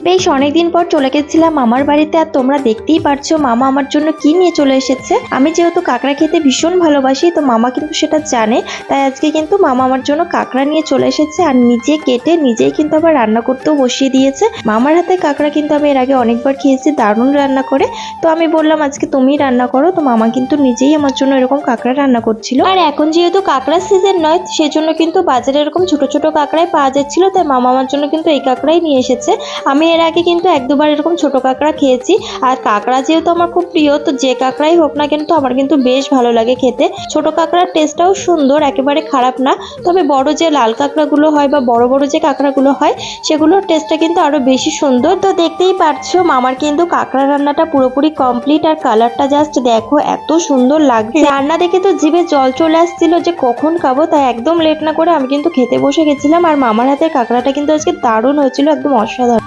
বেশ অনেকদিন পর চলে গেছিলাম মামার বাড়িতে, আর তোমরা দেখতেই পারছো মামা আমার জন্য কি নিয়ে চলে এসেছে। আমি যেহেতু কাঁকড়া খেতে ভীষণ ভালোবাসি, তো মামা কিন্তু সেটা জানে, তাই আজকে কিন্তু মামা আমার জন্য কাঁকড়া নিয়ে চলে এসেছে আর নিজে কেটে নিজেই কিন্তু আবার রান্না করতেও বসিয়ে দিয়েছে। মামার হাতে কাঁকড়া কিন্তু আমি এর আগে অনেকবার খেয়েছি, দারুণ রান্না করে। তো আমি বললাম আজকে তুমি রান্না করো, তো মামা কিন্তু নিজেই আমার জন্য এরকম কাঁকড়া রান্না করছিল। আর এখন যেহেতু কাঁকড়ার সিজন নয়, সেজন্য কিন্তু বাজারে এরকম ছোট ছোট কাঁকড়াই পাওয়া যাচ্ছিল, তাই মামা আমার জন্য কিন্তু এই কাঁকড়াই নিয়ে এসেছে। আমি এর আগে কিন্তু এক দুবার এরকম ছোট কাঁকড়া খেয়েছি, আর কাঁকড়া যেহেতু আমার খুব প্রিয়, তো যে কাঁকড়াই হোক না কিন্তু আমার কিন্তু বেশ ভালো লাগে খেতে। ছোট কাঁকড়ার টেস্টটাও সুন্দর, একেবারে খারাপ না। তবে বড় যে লাল কাঁকড়াগুলো হয় বা বড় বড় যে কাঁকড়াগুলো হয়, সেগুলোর টেস্টটা কিন্তু আরো বেশি সুন্দর। তো দেখতেই পারছো মামার কিন্তু কাঁকড়া রান্নাটা পুরোপুরি কমপ্লিট, আর কালারটা জাস্ট দেখো এত সুন্দর লাগছে। রান্না দেখে তো জিভে জল চলে আসছিল যে কখন খাবো, তাই একদম লেট না করে আমি কিন্তু খেতে বসে গেছিলাম। আর মামার হাতের কাঁকড়াটা কিন্তু আজকে দারুণ হয়েছিল, একদম অসাধারণ।